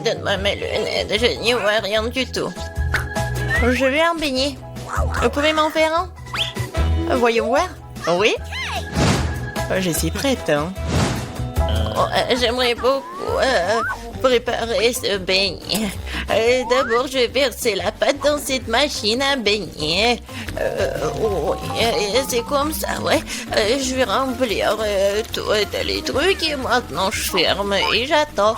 donne-moi mes lunettes, je n'y vois rien du tout. Je veux un beignet. Vous pouvez m'en faire un? Voyons voir. Oui? Je suis prête. Hein. J'aimerais beaucoup préparer ce beignet. D'abord, je vais verser la pâte dans cette machine à beignet. C'est comme ça, ouais. Je vais remplir tous les trucs et maintenant je ferme et j'attends.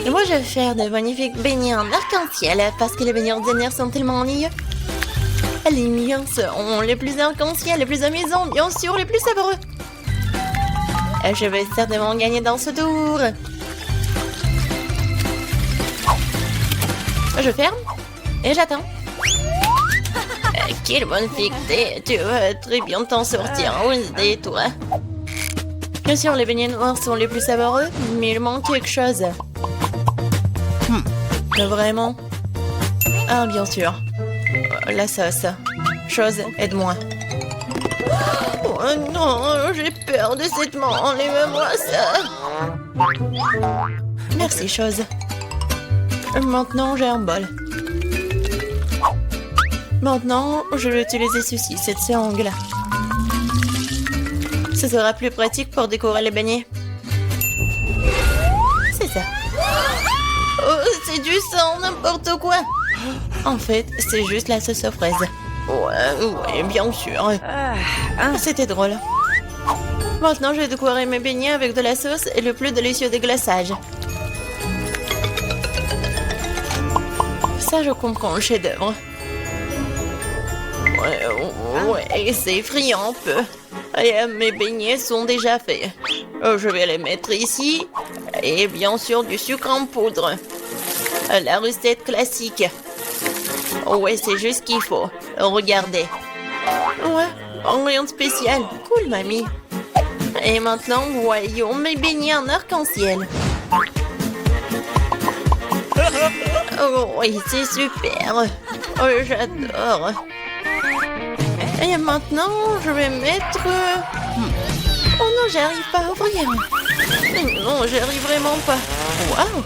Et moi, je vais faire de magnifiques beignets en arc-en-ciel parce que les beignets ordinaires sont tellement ennuyeux. Les miens seront les plus arc-en-ciel, les plus amusants, bien sûr, les plus savoureux. Je vais certainement gagner dans ce tour. Je ferme et j'attends. Quelle bonne fixée. Tu vas très bien t'en sortir, Wednesday, toi. Bien sûr, les beignets noirs sont les plus savoureux, mais il manque quelque chose. Vraiment? Ah, bien sûr. La sauce. Chose, aide-moi. Oh non, j'ai peur de cette main. Enlève-moi ça. Merci, chose. Maintenant, j'ai un bol. Maintenant, je vais utiliser ceci, cette seringue-là. Ce sera plus pratique pour décorer les beignets. C'est ça. Oh, c'est du sang, n'importe quoi. En fait, c'est juste la sauce aux fraises. Ouais, bien sûr. C'était drôle. Maintenant, je vais décorer mes beignets avec de la sauce et le plus délicieux déglaçage. Ça, je comprends le chef-d'œuvre. Ouais, c'est effrayant un peu. Et, mes beignets sont déjà faits. Je vais les mettre ici. Et bien sûr, du sucre en poudre. La recette classique. Ouais, c'est juste ce qu'il faut. Regardez. Ouais, rien de spécial. Cool, mamie. Et maintenant, voyons mes beignets en arc-en-ciel. Oh, oui, c'est super. Oh, j'adore. Et maintenant, je vais mettre... Oh non, j'arrive pas à ouvrir. Non, j'arrive vraiment pas. Waouh.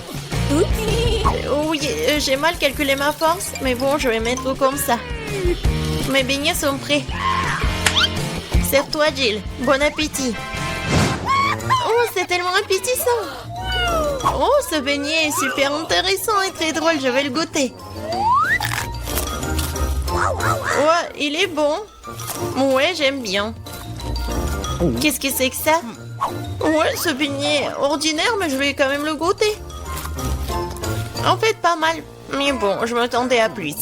Oui, j'ai mal calculé ma force, mais bon, je vais mettre comme ça. Mes beignets sont prêts. Sers-toi, Jill. Bon appétit. Oh, c'est tellement appétissant. Oh, ce beignet est super intéressant et très drôle. Je vais le goûter. Ouais, il est bon. Ouais, j'aime bien. Qu'est-ce que c'est que ça? Ouais, ce beignet est ordinaire, mais je vais quand même le goûter. En fait, pas mal. Mais bon, je m'attendais à plus.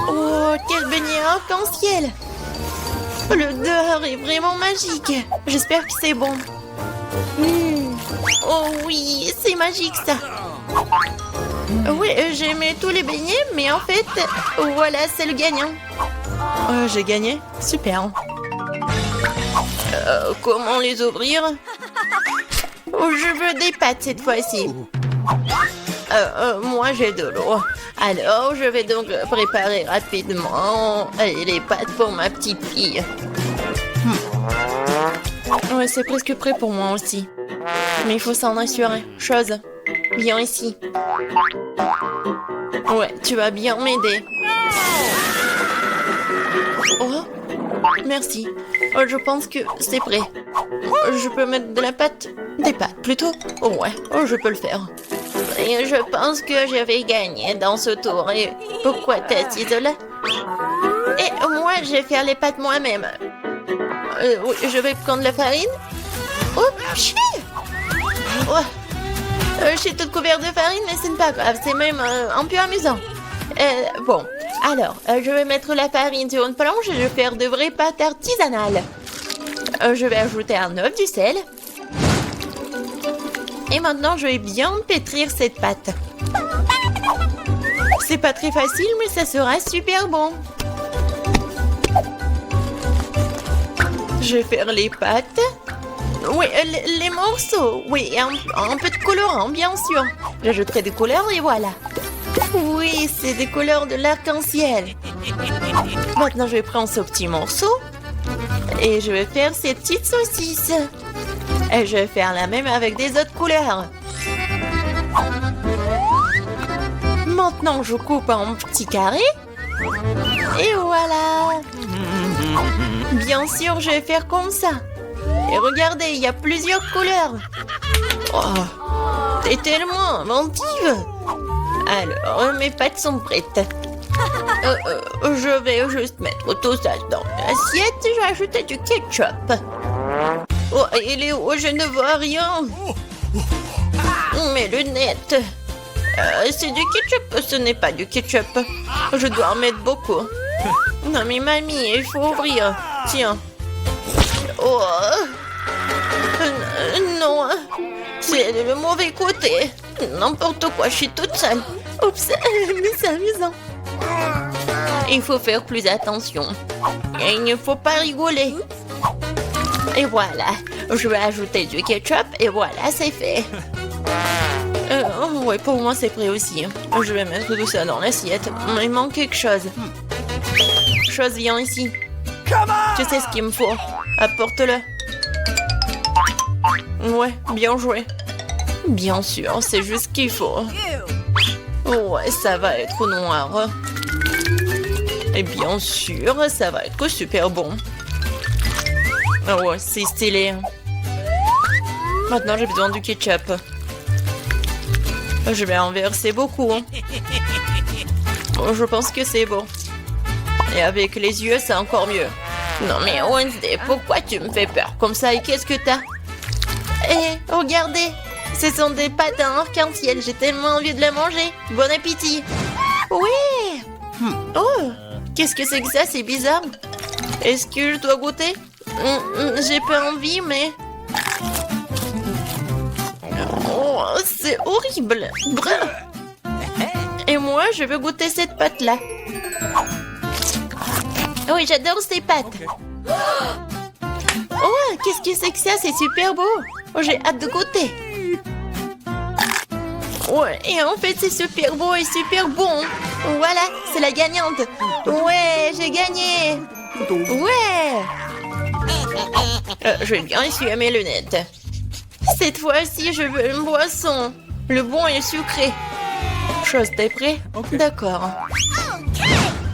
Oh, quel beignet arc-en-ciel. L'odeur est vraiment magique. J'espère que c'est bon. Oh oui, c'est magique ça. Oui, j'ai aimé tous les beignets, mais en fait, voilà, c'est le gagnant. J'ai gagné? Super. Comment les ouvrir? Je veux des pâtes cette fois-ci. Moi, j'ai de l'eau. Alors, je vais donc préparer rapidement les pâtes pour ma petite fille. Ouais, c'est presque prêt pour moi aussi. Mais il faut s'en assurer. Chose, viens ici. Ouais, tu vas bien m'aider. Oh, merci. Je pense que c'est prêt. Je peux mettre de la pâte? Des pâtes, plutôt? Ouais, je peux le faire. Et je pense que je vais gagner dans ce tour. Et pourquoi t'es assise là? Et moi, je vais faire les pâtes moi-même. Oui, je vais prendre la farine. Oh, chier! Je suis toute couverte de farine, mais ce n'est pas grave. C'est même un peu amusant. Bon, alors, je vais mettre la farine sur une planche et je vais faire de vraies pâtes artisanales. Je vais ajouter un œuf, du sel. Et maintenant, je vais bien pétrir cette pâte. C'est pas très facile, mais ça sera super bon. Je vais faire les pâtes. Oui, les morceaux. Oui, un peu de colorant, bien sûr. J'ajouterai des couleurs et voilà. Oui, c'est des couleurs de l'arc-en-ciel. Maintenant, je vais prendre ce petit morceau. Et je vais faire ces petites saucisses. Et je vais faire la même avec des autres couleurs. Maintenant, je coupe en petits carrés. Et voilà. Bien sûr, je vais faire comme ça. Et regardez, il y a plusieurs couleurs. Oh, t'es tellement inventive. Alors, mes pâtes sont prêtes. Je vais juste mettre tout ça dans l'assiette. Je vais ajouter du ketchup. Oh, il est où? Je ne vois rien. Mes lunettes. C'est du ketchup. Ce n'est pas du ketchup. Je dois en mettre beaucoup. Non, mais mamie, il faut ouvrir. Tiens. Oh. Non. C'est le mauvais côté. N'importe quoi, je suis toute seule. Oups, mais c'est amusant. Il faut faire plus attention. Et il ne faut pas rigoler. Et voilà. Je vais ajouter du ketchup et voilà, c'est fait. Ouais, pour moi, c'est prêt aussi. Je vais mettre tout ça dans l'assiette. Il manque quelque chose. Chose, viens ici. Tu sais ce qu'il me faut. Apporte-le. Ouais, bien joué. Bien sûr, c'est juste ce qu'il faut. Ouais, ça va être noir. Et bien sûr, ça va être super bon. Ouais, c'est stylé. Maintenant, j'ai besoin du ketchup. Je vais en verser beaucoup. Bon, je pense que c'est bon. Et avec les yeux, c'est encore mieux. Non mais Wednesday, pourquoi tu me fais peur comme ça? Et qu'est-ce que t'as? Eh, regardez! Ce sont des pâtes en arc-en-ciel. J'ai tellement envie de les manger. Bon appétit! Oui! Oh! Qu'est-ce que c'est que ça? C'est bizarre. Est-ce que je dois goûter? J'ai pas envie, mais... Oh, c'est horrible! Bref. Et moi, je veux goûter cette pâte-là. Oui, j'adore ces pâtes. Oh, qu'est-ce que c'est que ça? C'est super beau. Oh, j'ai hâte de goûter. Ouais, et en fait, c'est super beau et super bon. Voilà, c'est la gagnante. Ouais, j'ai gagné. Ouais. Je vais bien essuyer mes lunettes. Cette fois-ci, je veux une boisson. Le bon et sucré. Chose, t'es prêt? D'accord.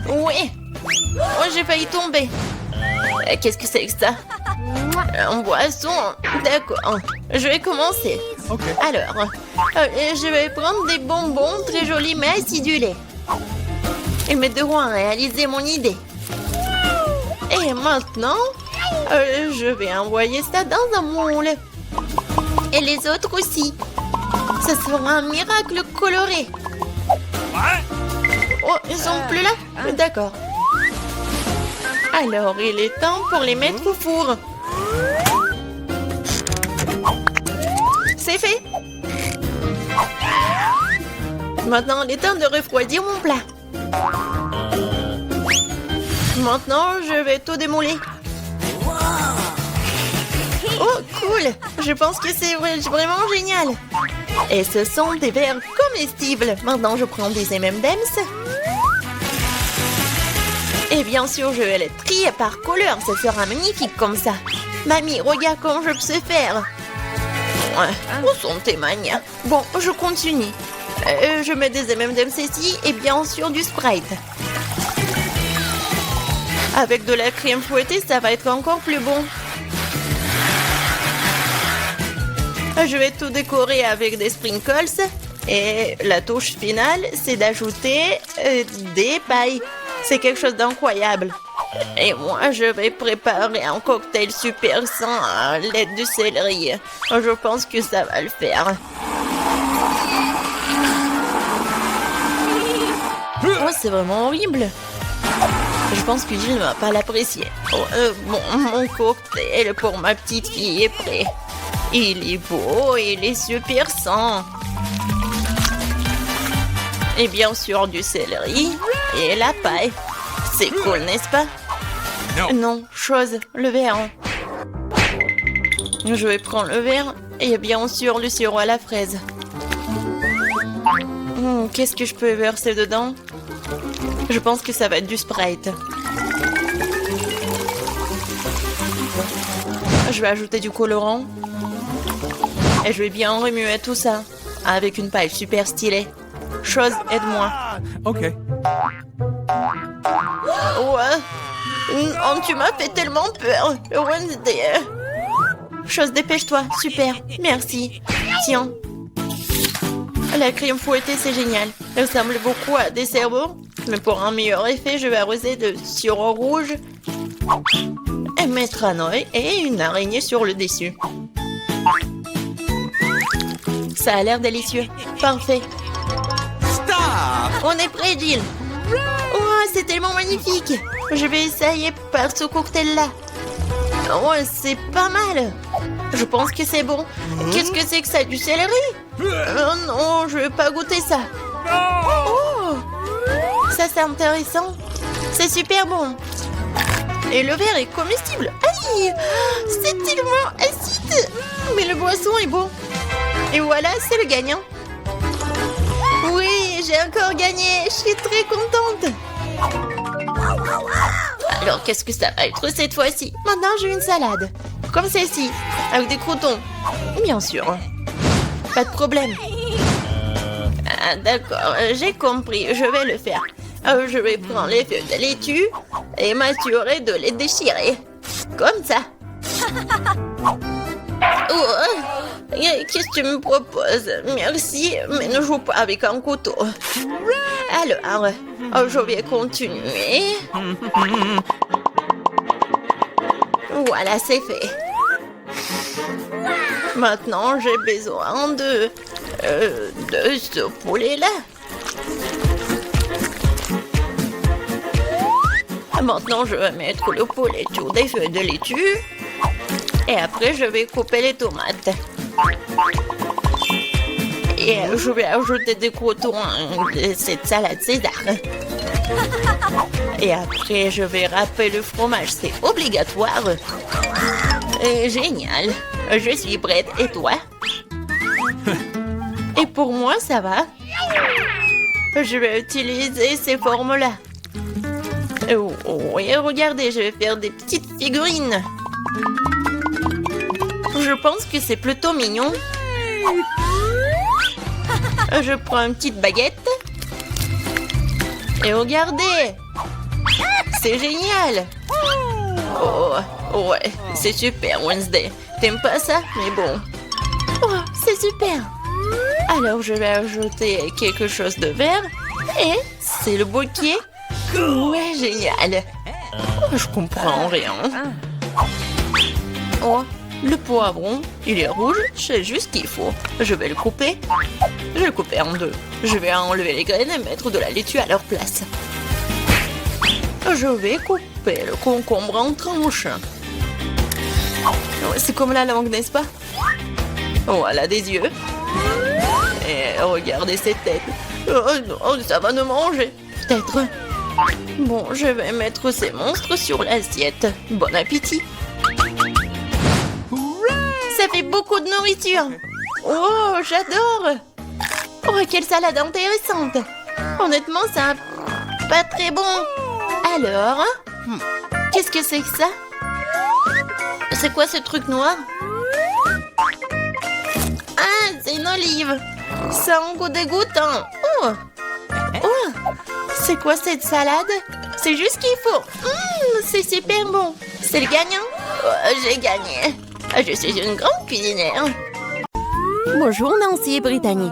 Oui. Oh, j'ai failli tomber. Qu'est-ce que c'est que ça? En boisson. D'accord. Je vais commencer. Alors, je vais prendre des bonbons très jolis mais acidulés. Et mes devront réaliser mon idée. Et maintenant, je vais envoyer ça dans un moule. Et les autres aussi. Ce sera un miracle coloré. Oh, ils sont plus là? D'accord. Alors, il est temps pour les mettre au four. C'est fait. Maintenant, il est temps de refroidir mon plat. Maintenant, je vais tout démouler. Oh, cool! Je pense que c'est vraiment génial. Et ce sont des verres comestibles. Maintenant, je prends des M&M's. Et bien sûr, je vais les trier par couleur. Ça sera magnifique comme ça. Mamie, regarde comment je sais faire. Ouais, où sont tes manias? Bon, je continue. Je mets des M&M's ici et bien sûr du Sprite. Avec de la crème fouettée, ça va être encore plus bon. Je vais tout décorer avec des sprinkles. Et la touche finale, c'est d'ajouter des pailles. C'est quelque chose d'incroyable. Et moi, je vais préparer un cocktail super sain à l'aide du céleri. Je pense que ça va le faire. Oh, c'est vraiment horrible. Je pense que Jill ne va pas l'apprécier. Oh, bon, mon cocktail pour ma petite fille est prêt. Il est beau, il est super sain. Et bien sûr du céleri et la paille. C'est cool, n'est-ce pas? Non, chose, le verre. Je vais prendre le verre et bien sûr le sirop à la fraise. Qu'est-ce que je peux verser dedans? Je pense que ça va être du Sprite. Je vais ajouter du colorant. Et je vais bien remuer tout ça avec une paille super stylée. Chose, aide-moi. Ok. Ouais. Oh, tu m'as fait tellement peur. Wednesday. Chose, dépêche-toi. Super. Merci. Tiens. La crème fouettée, c'est génial. Elle ressemble beaucoup à des cerveaux. Mais pour un meilleur effet, je vais arroser de sirop rouge et mettre un œil et une araignée sur le dessus. Ça a l'air délicieux. Parfait. Stop! On est prêt, Jill. Oh, c'est tellement magnifique. Je vais essayer par ce cocktail-là. Oh, c'est pas mal. Je pense que c'est bon. Qu'est-ce que c'est que ça, du céleri? Oh non, je vais pas goûter ça. Oh, ça c'est intéressant. C'est super bon. Et le verre est comestible. Aïe, c'est tellement acide. Mais le boisson est bon. Et voilà, c'est le gagnant. Oui, j'ai encore gagné. Je suis très contente. Alors, qu'est-ce que ça va être cette fois-ci? Maintenant, j'ai une salade. Comme celle-ci, avec des croutons. Bien sûr. Pas de problème. Ah, d'accord, j'ai compris. Je vais le faire. Je vais prendre les feuilles de laitue et m'assurer de les déchirer. Comme ça. Oh, qu'est-ce que tu me proposes? Merci, mais ne joue pas avec un couteau. Alors, je vais continuer. Voilà, c'est fait. Maintenant, j'ai besoin de ce poulet-là. Maintenant, je vais mettre le poulet sur des feuilles de laitue. Et après, je vais couper les tomates. Et je vais ajouter des croutons de cette salade César. Et après, je vais râper le fromage. C'est obligatoire. Génial. Je suis prête. Et toi? Et pour moi, ça va. Je vais utiliser ces formes-là. Oui, regardez, je vais faire des petites figurines. Je pense que c'est plutôt mignon. Je prends une petite baguette. Et regardez. C'est génial. Oh, ouais, c'est super, Wednesday. T'aimes pas ça? Mais bon. Oh, c'est super. Alors, je vais ajouter quelque chose de vert. Et c'est le bouquet. Ouais, génial. Oh, je comprends rien. Oh, le poivron, il est rouge, c'est juste ce qu'il faut. Je vais le couper. Je vais le couper en deux. Je vais enlever les graines et mettre de la laitue à leur place. Je vais couper le concombre en tranches. C'est comme la langue, n'est-ce pas? Voilà des yeux. Et regardez cette tête. Oh, ça va nous manger. Peut-être. Bon, je vais mettre ces monstres sur l'assiette. Bon appétit. Ça fait beaucoup de nourriture. Oh, j'adore. Oh, quelle salade intéressante. Honnêtement, ça pas très bon. Alors, qu'est-ce que c'est que ça? C'est quoi ce truc noir? Ah, c'est une olive. Ça a un goût dégoûtant. Oh, oh, c'est quoi cette salade? C'est juste ce qu'il faut. C'est super bon. C'est le gagnant. Oh, j'ai gagné. Je suis une grande cuisinière. Bonjour Nancy et Brittany.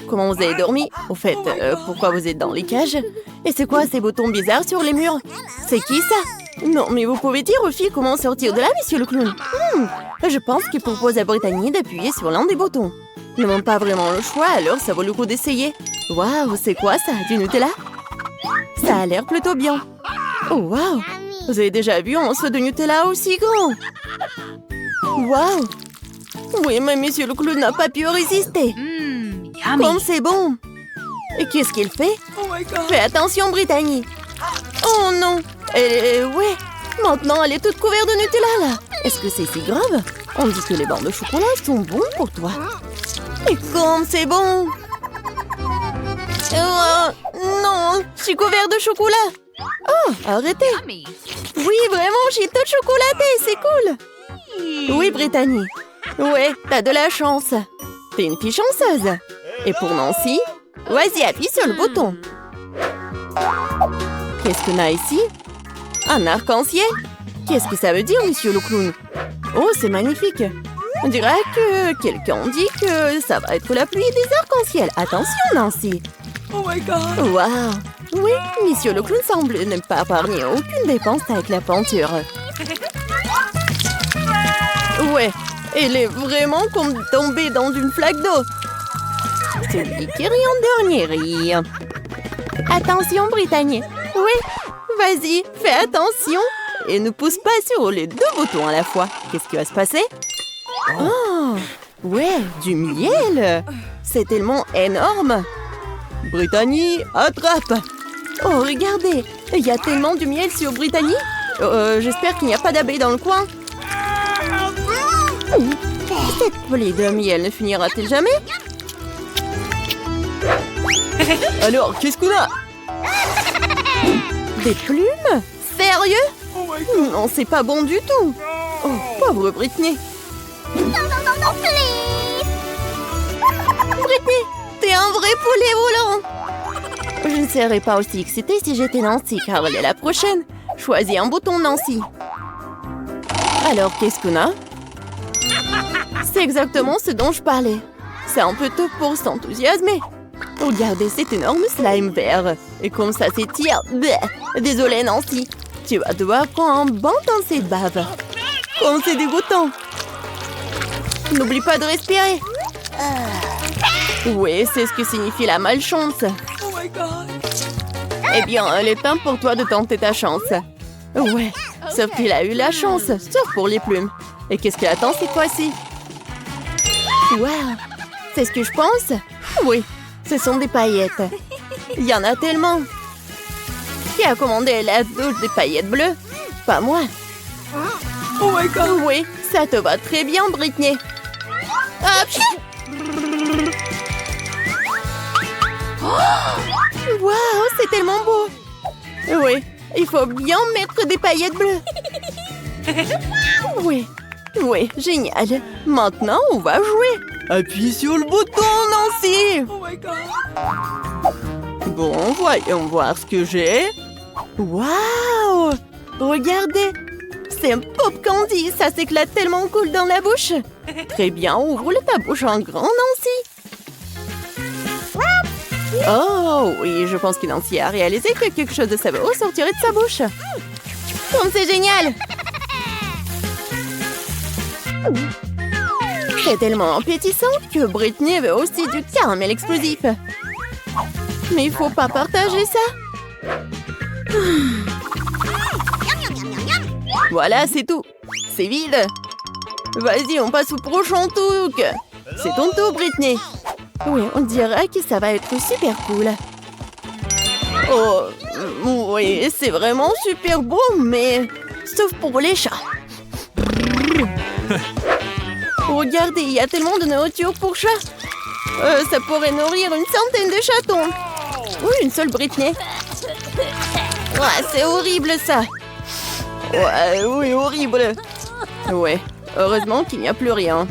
Comment vous avez dormi? Au fait, pourquoi vous êtes dans les cages? Et c'est quoi ces boutons bizarres sur les murs? C'est qui ça? Non, mais vous pouvez dire aux filles comment sortir de là, monsieur le clown. Je pense qu'il propose à Brittany d'appuyer sur l'un des boutons. Ils n'ont pas vraiment le choix, alors ça vaut le coup d'essayer. Waouh, c'est quoi ça? Du Nutella? Ça a l'air plutôt bien. Oh, waouh! Vous avez déjà vu un morceau de Nutella aussi grand? Waouh! Oui, mais monsieur le clown n'a pas pu résister. Comme c'est bon! Et qu'est-ce qu'il fait? Fais attention, Brittany! Oh non! Ouais! Maintenant, elle est toute couverte de Nutella, là! Est-ce que c'est si grave? On dit que les bancs de chocolat sont bons pour toi. Et comme c'est bon! Non! Je suis couverte de chocolat! Oh, arrêtez! Oui, vraiment, j'ai tout chocolaté, c'est cool! Oui, Brittany. Ouais, t'as de la chance. T'es une fille chanceuse. Et pour Nancy, Vas-y, appuie sur le bouton. Qu'est-ce qu'on a ici? Un arc-en-ciel? Qu'est-ce que ça veut dire, monsieur le clown? Oh, c'est magnifique. On dirait que quelqu'un dit que ça va être la pluie des arcs-en-ciel. Attention, Nancy. Oh my god. Waouh. Oui, monsieur le clown semble ne pas épargner aucune dépense avec la peinture. Ouais, elle est vraiment comme tombée dans une flaque d'eau. Celui qui rit en dernier rit. Attention, Brittany. Oui, vas-y, fais attention. Et ne pousse pas sur les 2 boutons à la fois. Qu'est-ce qui va se passer? Oh, ouais, du miel. C'est tellement énorme. Brittany, attrape. Oh, regardez, il y a tellement de miel sur Brittany. J'espère qu'il n'y a pas d'abeilles dans le coin. Cette plaie de miel ne finira-t-elle jamais? Alors, qu'est-ce qu'on a? Des plumes? Sérieux? Non, c'est pas bon du tout. Oh, pauvre Brittany. Non, please. Brittany, t'es un vrai poulet volant. Je ne serais pas aussi excitée si j'étais Nancy, car elle est la prochaine. Choisis un bouton, Nancy. Alors, qu'est-ce qu'on a? C'est exactement ce dont je parlais. C'est un peu tôt pour s'enthousiasmer. Regardez cet énorme slime vert. Et comme ça s'étire. Désolée, Nancy. Tu vas devoir prendre un bain dans cette bave. Comme c'est dégoûtant. N'oublie pas de respirer. Oui, c'est ce que signifie la malchance. Oh my god. Eh bien, il est temps pour toi de tenter ta chance. Ouais, sauf qu'il a eu la chance, sauf pour les plumes. Et qu'est-ce qu'il attend cette fois-ci? Wow, c'est ce que je pense? Oui, ce sont des paillettes. Il y en a tellement. Qui a commandé la douche des paillettes bleues? Pas moi. Oh my god. Oui, ça te va très bien, Brittany. Hop! Waouh, c'est tellement beau. Oui, il faut bien mettre des paillettes bleues. Oui, oui, génial. Maintenant, on va jouer. Appuie sur le bouton, Nancy. Oh my god. Bon, voyons voir ce que j'ai. Waouh! Regardez, c'est un pop candy. Ça s'éclate tellement cool dans la bouche. Très bien, ouvre ta bouche en grand, Nancy. Oh, oui, je pense que Nancy a réalisé que quelque chose de savoureux sortirait de sa bouche. Comme c'est génial! C'est tellement appétissant que Brittany veut aussi du caramel explosif. Mais il faut pas partager ça. Voilà, c'est tout. C'est vide. Vas-y, on passe au prochain truc. C'est ton tour, Brittany. Oui, on dirait que ça va être super cool. Oh, oui, c'est vraiment super beau, mais... Sauf pour les chats. Regardez, il y a tellement de nourriture pour chats. Ça pourrait nourrir une centaine de chatons. Oui, une seule Brittany. Ouais, c'est horrible, ça. Ouais, oui, horrible. Ouais, heureusement qu'il n'y a plus rien.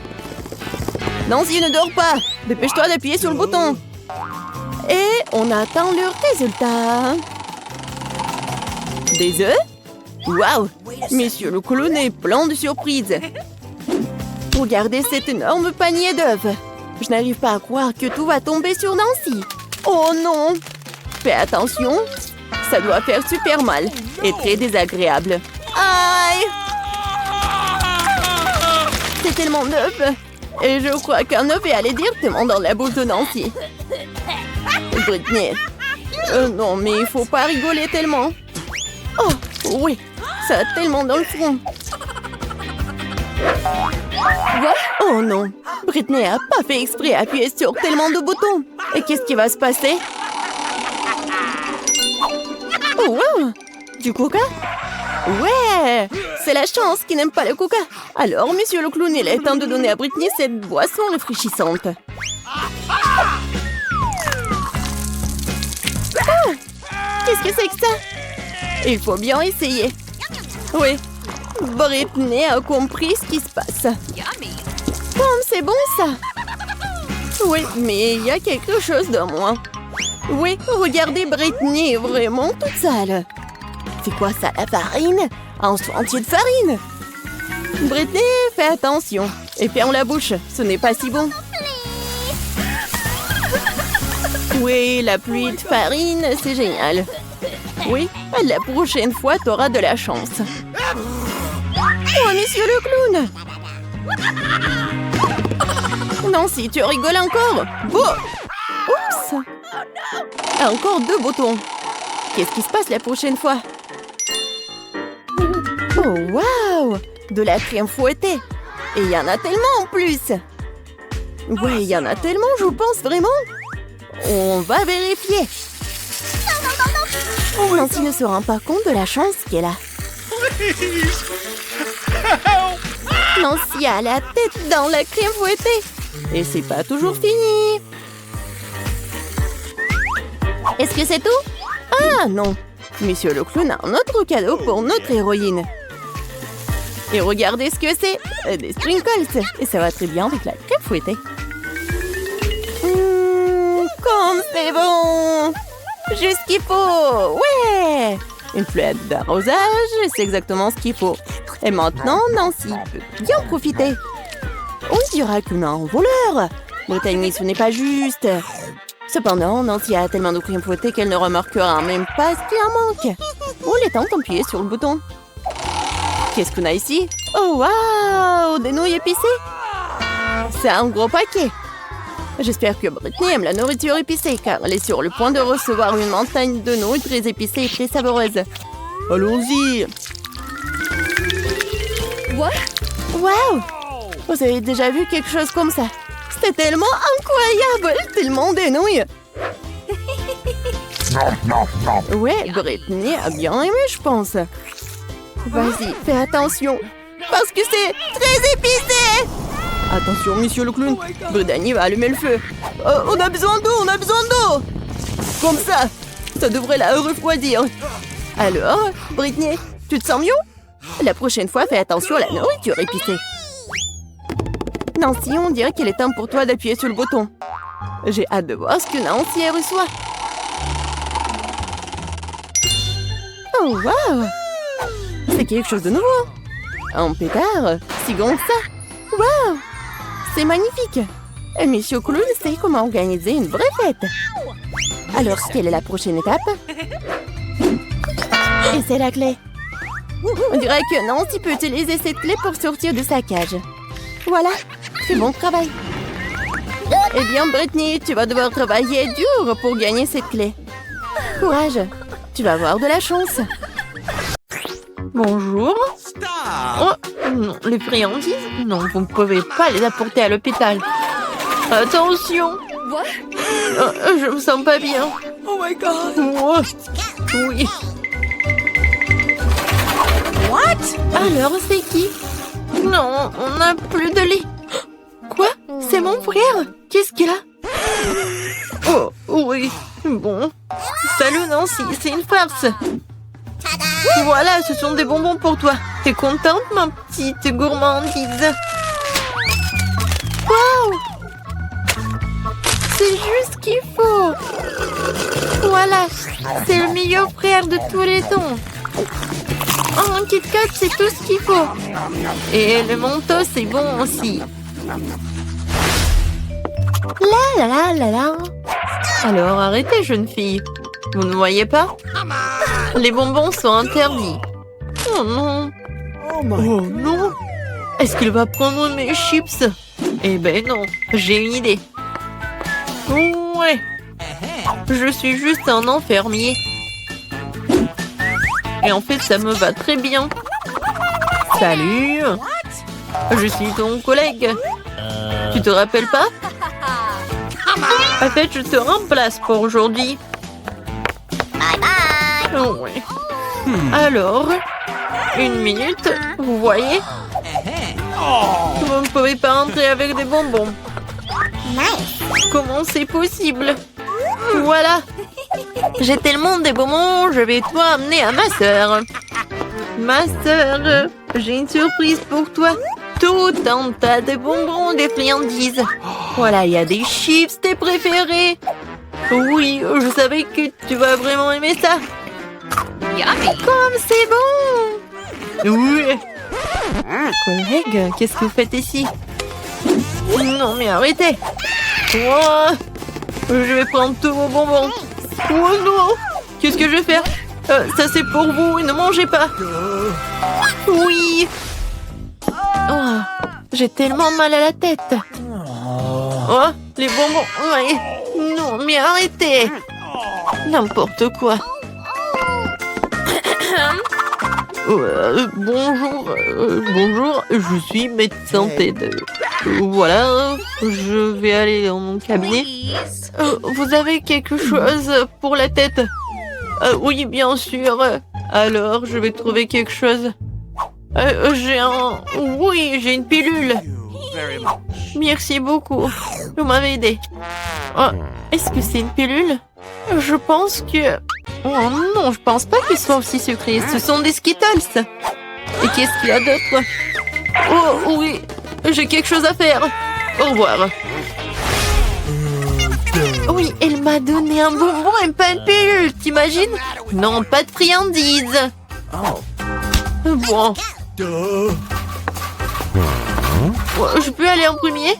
Nancy, ne dors pas. Dépêche-toi d'appuyer sur le bouton. Et on attend le résultat. Des œufs? Waouh! Monsieur le clown est plein de surprises. Regardez cet énorme panier d'œufs. Je n'arrive pas à croire que tout va tomber sur Nancy. Oh non! Fais attention. Ça doit faire super mal et très désagréable. Aïe! C'est tellement d'œufs. Et je crois qu'un œuf est allé directement dans la bouche de Nancy. Brittany. Non, mais il faut pas rigoler tellement. Oh, oui. Ça a tellement dans le front. Quoi? Oh non. Brittany a pas fait exprès d'appuyer sur tellement de boutons. Et qu'est-ce qui va se passer? Oh, wow. Du coca? Ouais! C'est la chance qui n'aime pas le coca. Alors, monsieur le clown, il est temps de donner à Brittany cette boisson rafraîchissante. Ah! Qu'est-ce que c'est que ça? Il faut bien essayer. Oui, Brittany a compris ce qui se passe. C'est bon ça. Oui, mais il y a quelque chose de moins. Oui, regardez, Brittany est vraiment toute sale. C'est quoi ça, la farine? Un seau entier de farine. Brittany, fais attention. Et ferme la bouche, ce n'est pas si bon. Oui, la pluie de farine, c'est génial. Oui, la prochaine fois, t'auras de la chance. Oh, monsieur le clown! Nancy, tu rigoles encore? Bon! Oups! Encore 2 boutons. Qu'est-ce qui se passe la prochaine fois? Oh, waouh! De la crème fouettée. Et il y en a tellement en plus. Ouais, il y en a tellement, je pense, vraiment. On va vérifier. Nancy ne se rend pas compte de la chance qu'elle a. Nancy a la tête dans la crème fouettée. Et c'est pas toujours fini. Est-ce que c'est tout? Ah non. Monsieur le clown a un autre cadeau pour notre héroïne. Et regardez ce que c'est. Des sprinkles. Et ça va très bien avec la crème fouettée. Comme c'est bon. Juste ce qu'il faut. Ouais. Une fleur d'arrosage, c'est exactement ce qu'il faut. Et maintenant, Nancy peut bien profiter. On dira qu'on a un voleur. Brittany, ce n'est pas juste. Cependant, Nancy a tellement de crème fouettée qu'elle ne remarquera même pas ce qui en manque. On est temps d'appuyer sur le bouton. Qu'est-ce qu'on a ici? Oh, waouh! Des nouilles épicées? C'est un gros paquet. J'espère que Brittany aime la nourriture épicée, car elle est sur le point de recevoir une montagne de nouilles très épicées et très savoureuses. Allons-y! Waouh! Vous avez déjà vu quelque chose comme ça? C'était tellement incroyable! Tellement des nouilles! Ouais, Brittany a bien aimé, je pense. Vas-y, fais attention, parce que c'est très épicé! Attention, monsieur le clown, Brittany va allumer le feu. On a besoin d'eau, on a besoin d'eau! Comme ça devrait la refroidir. Alors, Brittany, tu te sens mieux? La prochaine fois, fais attention à la nourriture épicée. Nancy, on dirait qu'il est temps pour toi d'appuyer sur le bouton. J'ai hâte de voir ce que Nancy reçoit. Oh, waouh! C'est quelque chose de nouveau. Un pétard, si grand que ça. Waouh! C'est magnifique. Et Monsieur Clown sait comment organiser une vraie fête. Alors, quelle est la prochaine étape? Et c'est la clé. On dirait que Nancy peut utiliser cette clé pour sortir de sa cage. Voilà, c'est bon travail. Eh bien, Brittany, tu vas devoir travailler dur pour gagner cette clé. Courage, tu vas avoir de la chance. Bonjour. Oh, non, les friandises? Non, vous ne pouvez pas les apporter à l'hôpital. Attention. Je me sens pas bien. Oh my god! Oh, oui. What? Alors, c'est qui? Non, on n'a plus de lit. Quoi? C'est mon frère? Qu'est-ce qu'il a? Oh, oui. Bon. Salut Nancy, c'est une farce. Voilà, ce sont des bonbons pour toi. T'es contente, ma petite gourmandise? Waouh! C'est juste ce qu'il faut. Voilà, c'est le meilleur frère de tous les temps. Oh, un Kit Kat, c'est tout ce qu'il faut. Et le Mentos, c'est bon aussi. La la la la la. Alors arrêtez, jeune fille. Vous ne voyez pas? Les bonbons sont interdits. Oh non. Oh non. Est-ce qu'il va prendre mes chips? Eh ben non, j'ai une idée. Ouais. Je suis juste un enfermier. Et en fait, ça me va très bien. Salut. Je suis ton collègue. Tu te rappelles pas? En fait, je te remplace pour aujourd'hui. Ouais. Alors, 1 minute, vous voyez? Vous ne pouvez pas entrer avec des bonbons. Comment c'est possible? Voilà. J'ai tellement de bonbons, je vais tout amener à ma sœur. Ma sœur, j'ai une surprise pour toi. Tout un tas de bonbons, des friandises. Voilà, il y a des chips, tes préférés. Oui, je savais que tu vas vraiment aimer ça. Comme c'est bon. Oui. Collègue, qu'est-ce que vous faites ici? Non, mais arrêtez. Oh, je vais prendre tous vos bonbons. Oh non. Qu'est-ce que je vais faire? Ça c'est pour vous, ne mangez pas. Oui. Oh, j'ai tellement mal à la tête. Oh, les bonbons. Ouais. Non, mais arrêtez. N'importe quoi. Bonjour, je suis médecin TED. Voilà, je vais aller dans mon cabinet. Vous avez quelque chose pour la tête? Oui, bien sûr. Alors, je vais trouver quelque chose. j'ai une pilule. Merci beaucoup. Vous m'avez aidé. Oh, est-ce que c'est une pilule? Je pense que... Oh non, je pense pas qu'il soit aussi sucré. Ce sont des Skittles. Et qu'est-ce qu'il y a d'autre? Oh oui, j'ai quelque chose à faire. Au revoir. Oui, elle m'a donné un bonbon et pas une pilule, t'imagines? Non, pas de friandises. Bon. Je peux aller en premier?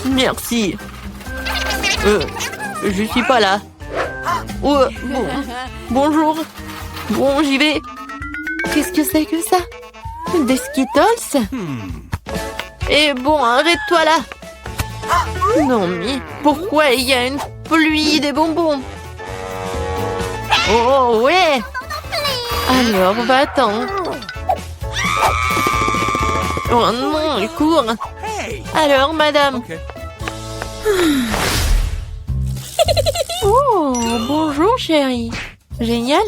Merci. Je suis pas là. Oh, bon. Bonjour. Bon, j'y vais. Qu'est-ce que c'est que ça? Des Skittles? Et bon, arrête-toi là. Non, mais pourquoi il y a une pluie des bonbons? Oh, ouais. Alors, va-t'en. Oh non, il court. Alors, madame. Oh, bonjour, chérie. Génial.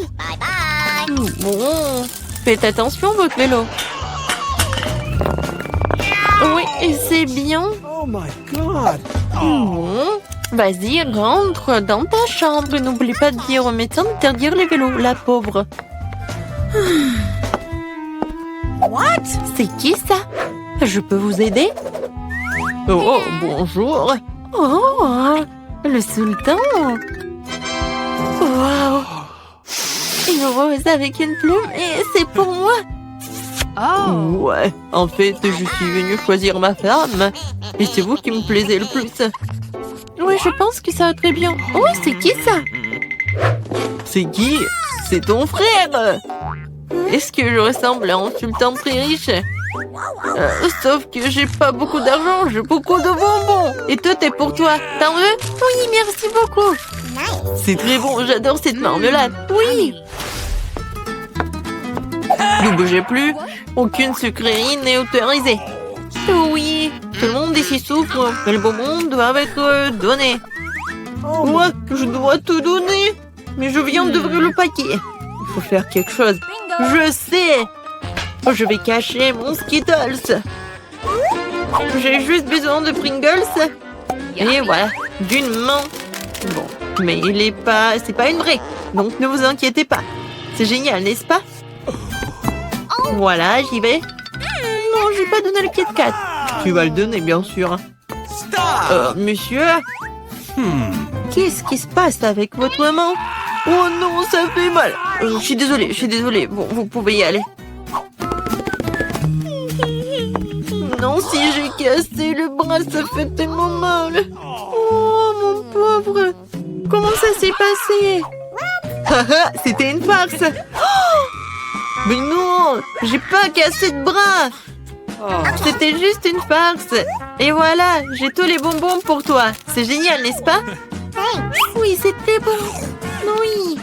Bon, faites attention, votre vélo. Oui, c'est bien. Oh my God. Bon, vas-y, rentre dans ta chambre. N'oublie pas de dire au médecin d'interdire les vélos, la pauvre. What? C'est qui ça? Je peux vous aider? Oh, bonjour. Oh, le sultan. Wow. Une rose avec une plume et c'est pour moi. Oh. Ouais, en fait, je suis venue choisir ma femme. Et c'est vous qui me plaisez le plus. Oui, je pense que ça va très bien. Oh, c'est qui ça? C'est qui? C'est ton frère. Est-ce que je ressemble à un sultan très riche? Sauf que j'ai pas beaucoup d'argent, j'ai beaucoup de bonbons. Et tout est pour toi. T'en veux? Oui, merci beaucoup. C'est très bon, j'adore cette marmelade. Oui. Ne bougez plus. Aucune sucrerie n'est autorisée. Oui, tout le monde ici souffre. Les bonbons doivent être donnés. Moi, je dois tout donner. Mais je viens d'ouvrir le paquet. Il faut faire quelque chose. Je sais. Je vais cacher mon Skittles. J'ai juste besoin de Pringles. Et voilà, d'une main. Bon, mais c'est pas une vraie. Donc ne vous inquiétez pas. C'est génial, n'est-ce pas? Voilà, j'y vais. Non, j'ai pas donné le Kit Kat. Tu vas le donner, bien sûr. Monsieur? Qu'est-ce qui se passe avec votre main? Oh non, ça fait mal. Je suis désolée. Bon, vous pouvez y aller. Non, si j'ai cassé le bras, ça fait tellement mal. Oh, mon pauvre. Comment ça s'est passé? Haha, c'était une farce. Oh, mais non, j'ai pas cassé de bras. C'était juste une farce. Et voilà, j'ai tous les bonbons pour toi. C'est génial, n'est-ce pas? Oui, c'était bon. Oui.